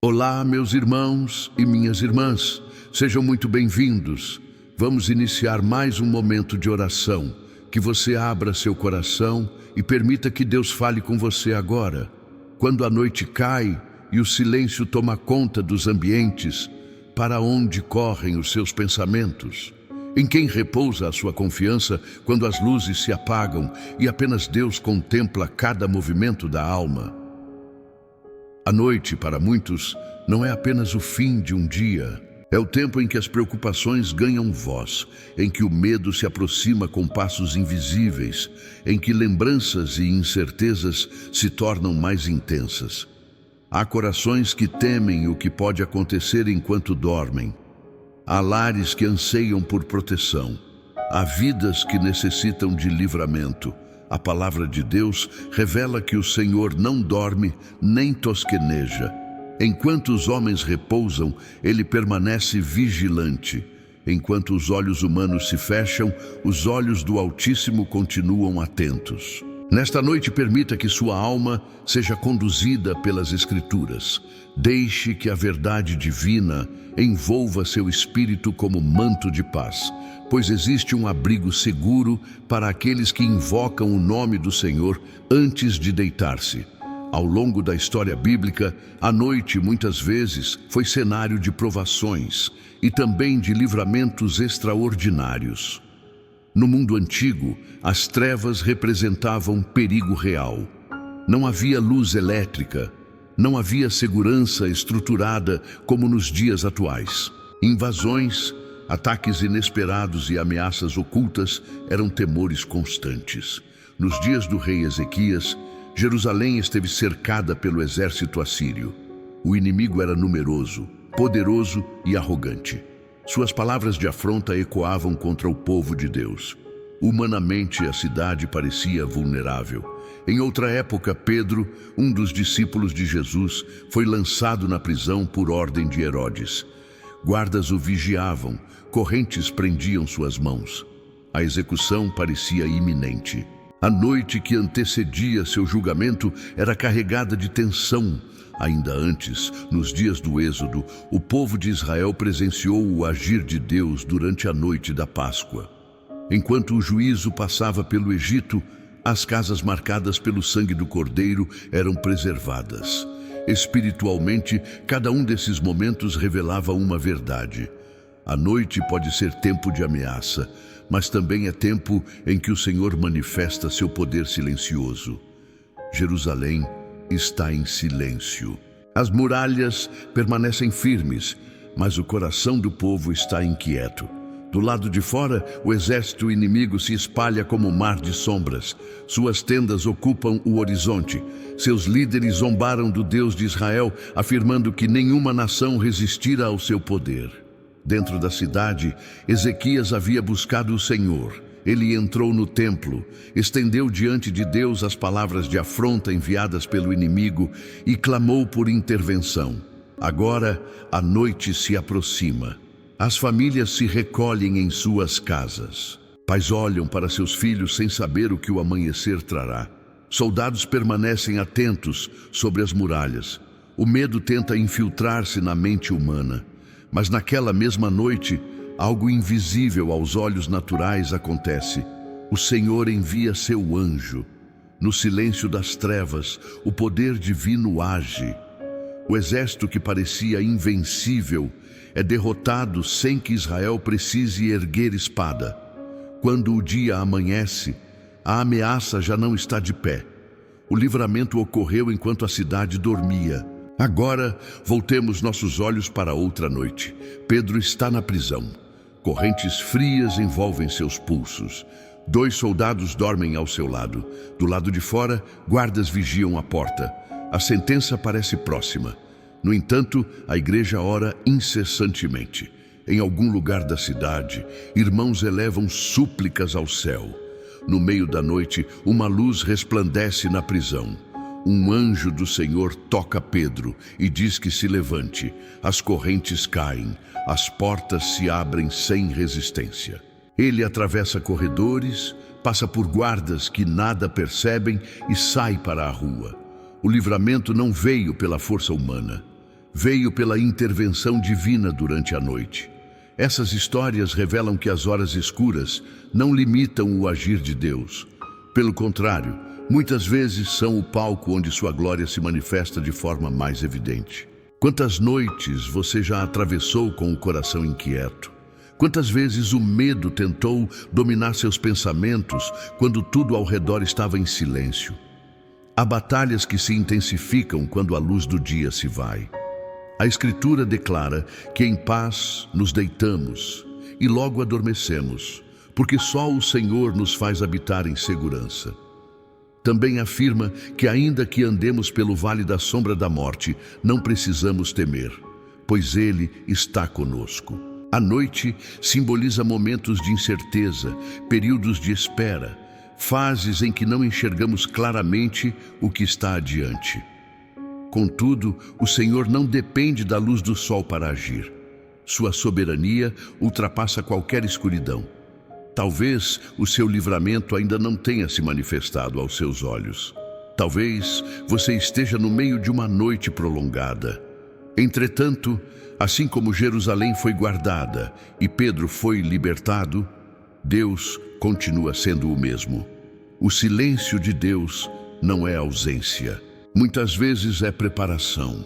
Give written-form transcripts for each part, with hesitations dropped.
Olá, meus irmãos e minhas irmãs, sejam muito bem-vindos. Vamos iniciar mais um momento de oração. Que você abra seu coração e permita que Deus fale com você agora. Quando a noite cai e o silêncio toma conta dos ambientes, para onde correm os seus pensamentos? Em quem repousa a sua confiança quando as luzes se apagam e apenas Deus contempla cada movimento da alma? A noite, para muitos, não é apenas o fim de um dia. É o tempo em que as preocupações ganham voz, em que o medo se aproxima com passos invisíveis, em que lembranças e incertezas se tornam mais intensas. Há corações que temem o que pode acontecer enquanto dormem. Há lares que anseiam por proteção. Há vidas que necessitam de livramento. A palavra de Deus revela que o Senhor não dorme nem tosqueneja. Enquanto os homens repousam, Ele permanece vigilante. Enquanto os olhos humanos se fecham, os olhos do Altíssimo continuam atentos. Nesta noite, permita que sua alma seja conduzida pelas Escrituras. Deixe que a verdade divina envolva seu espírito como manto de paz, pois existe um abrigo seguro para aqueles que invocam o nome do Senhor antes de deitar-se. Ao longo da história bíblica, a noite muitas vezes foi cenário de provações e também de livramentos extraordinários. No mundo antigo, as trevas representavam perigo real. Não havia luz elétrica, não havia segurança estruturada como nos dias atuais. Invasões, ataques inesperados e ameaças ocultas eram temores constantes. Nos dias do rei Ezequias, Jerusalém esteve cercada pelo exército assírio. O inimigo era numeroso, poderoso e arrogante. Suas palavras de afronta ecoavam contra o povo de Deus. Humanamente, a cidade parecia vulnerável. Em outra época, Pedro, um dos discípulos de Jesus, foi lançado na prisão por ordem de Herodes. Guardas o vigiavam, correntes prendiam suas mãos. A execução parecia iminente. A noite que antecedia seu julgamento era carregada de tensão. Ainda antes, nos dias do Êxodo, o povo de Israel presenciou o agir de Deus durante a noite da Páscoa. Enquanto o juízo passava pelo Egito, as casas marcadas pelo sangue do Cordeiro eram preservadas. Espiritualmente, cada um desses momentos revelava uma verdade. A noite pode ser tempo de ameaça, mas também é tempo em que o Senhor manifesta seu poder silencioso. Jerusalém está em silêncio. As muralhas permanecem firmes, mas o coração do povo está inquieto. Do lado de fora, o exército inimigo se espalha como um mar de sombras. Suas tendas ocupam o horizonte. Seus líderes zombaram do Deus de Israel, afirmando que nenhuma nação resistira ao seu poder. Dentro da cidade, Ezequias havia buscado o Senhor. Ele entrou no templo, estendeu diante de Deus as palavras de afronta enviadas pelo inimigo e clamou por intervenção. Agora, a noite se aproxima. As famílias se recolhem em suas casas. Pais olham para seus filhos sem saber o que o amanhecer trará. Soldados permanecem atentos sobre as muralhas. O medo tenta infiltrar-se na mente humana. Mas naquela mesma noite, algo invisível aos olhos naturais acontece. O Senhor envia seu anjo. No silêncio das trevas, o poder divino age. O exército que parecia invencível é derrotado sem que Israel precise erguer espada. Quando o dia amanhece, a ameaça já não está de pé. O livramento ocorreu enquanto a cidade dormia. Agora, voltemos nossos olhos para outra noite. Pedro está na prisão. Correntes frias envolvem seus pulsos. 2 soldados dormem ao seu lado. Do lado de fora, guardas vigiam a porta. A sentença parece próxima. No entanto, a igreja ora incessantemente. Em algum lugar da cidade, irmãos elevam súplicas ao céu. No meio da noite, uma luz resplandece na prisão. Um anjo do Senhor toca Pedro e diz que se levante. As correntes caem, as portas se abrem sem resistência. Ele atravessa corredores, passa por guardas que nada percebem e sai para a rua. O livramento não veio pela força humana. veio pela intervenção divina durante a noite. Essas histórias revelam que as horas escuras não limitam o agir de Deus. Pelo contrário, muitas vezes são o palco onde sua glória se manifesta de forma mais evidente. Quantas noites você já atravessou com o coração inquieto? Quantas vezes o medo tentou dominar seus pensamentos quando tudo ao redor estava em silêncio? Há batalhas que se intensificam quando a luz do dia se vai. A Escritura declara que em paz nos deitamos e logo adormecemos, porque só o Senhor nos faz habitar em segurança. Também afirma que ainda que andemos pelo vale da sombra da morte, não precisamos temer, pois Ele está conosco. A noite simboliza momentos de incerteza, períodos de espera, fases em que não enxergamos claramente o que está adiante. Contudo, o Senhor não depende da luz do sol para agir. Sua soberania ultrapassa qualquer escuridão. Talvez o seu livramento ainda não tenha se manifestado aos seus olhos. Talvez você esteja no meio de uma noite prolongada. Entretanto, assim como Jerusalém foi guardada e Pedro foi libertado, Deus continua sendo o mesmo. O silêncio de Deus não é ausência. Muitas vezes é preparação.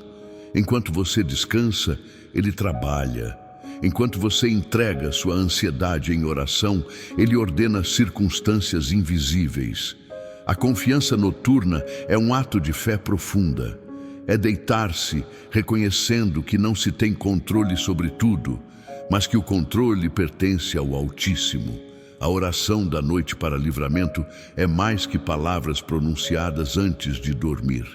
Enquanto você descansa, Ele trabalha. Enquanto você entrega sua ansiedade em oração, Ele ordena circunstâncias invisíveis. A confiança noturna é um ato de fé profunda. É deitar-se reconhecendo que não se tem controle sobre tudo, mas que o controle pertence ao Altíssimo. A oração da noite para livramento é mais que palavras pronunciadas antes de dormir.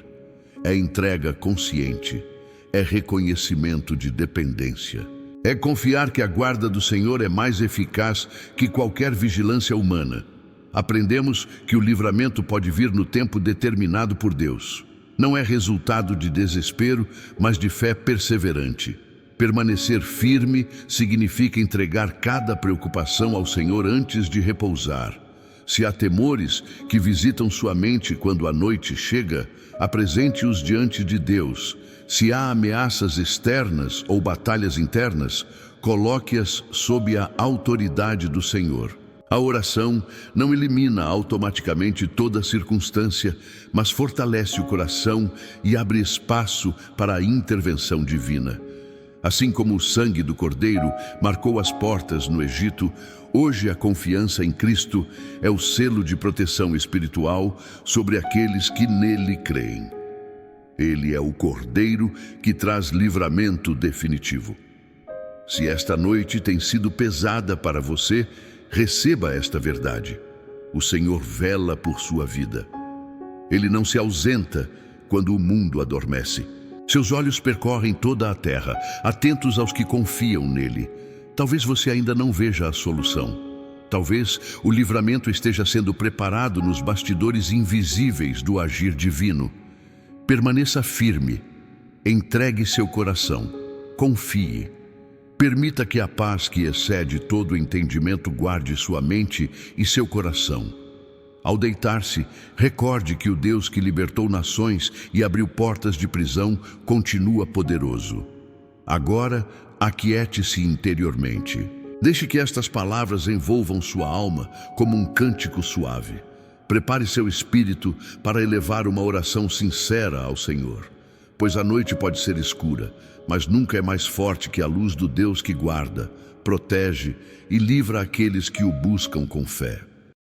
É entrega consciente, é reconhecimento de dependência. É confiar que a guarda do Senhor é mais eficaz que qualquer vigilância humana. Aprendemos que o livramento pode vir no tempo determinado por Deus. Não é resultado de desespero, mas de fé perseverante. Permanecer firme significa entregar cada preocupação ao Senhor antes de repousar. Se há temores que visitam sua mente quando a noite chega, apresente-os diante de Deus. Se há ameaças externas ou batalhas internas, coloque-as sob a autoridade do Senhor. A oração não elimina automaticamente toda circunstância, mas fortalece o coração e abre espaço para a intervenção divina. Assim como o sangue do Cordeiro marcou as portas no Egito, hoje a confiança em Cristo é o selo de proteção espiritual sobre aqueles que nele creem. Ele é o Cordeiro que traz livramento definitivo. Se esta noite tem sido pesada para você, receba esta verdade. O Senhor vela por sua vida. Ele não se ausenta quando o mundo adormece. Seus olhos percorrem toda a terra, atentos aos que confiam nele. Talvez você ainda não veja a solução. Talvez o livramento esteja sendo preparado nos bastidores invisíveis do agir divino. Permaneça firme. Entregue seu coração. Confie. Permita que a paz que excede todo entendimento guarde sua mente e seu coração. Ao deitar-se, recorde que o Deus que libertou nações e abriu portas de prisão continua poderoso. Agora, aquiete-se interiormente. Deixe que estas palavras envolvam sua alma como um cântico suave. Prepare seu espírito para elevar uma oração sincera ao Senhor. Pois a noite pode ser escura, mas nunca é mais forte que a luz do Deus que guarda, protege e livra aqueles que o buscam com fé.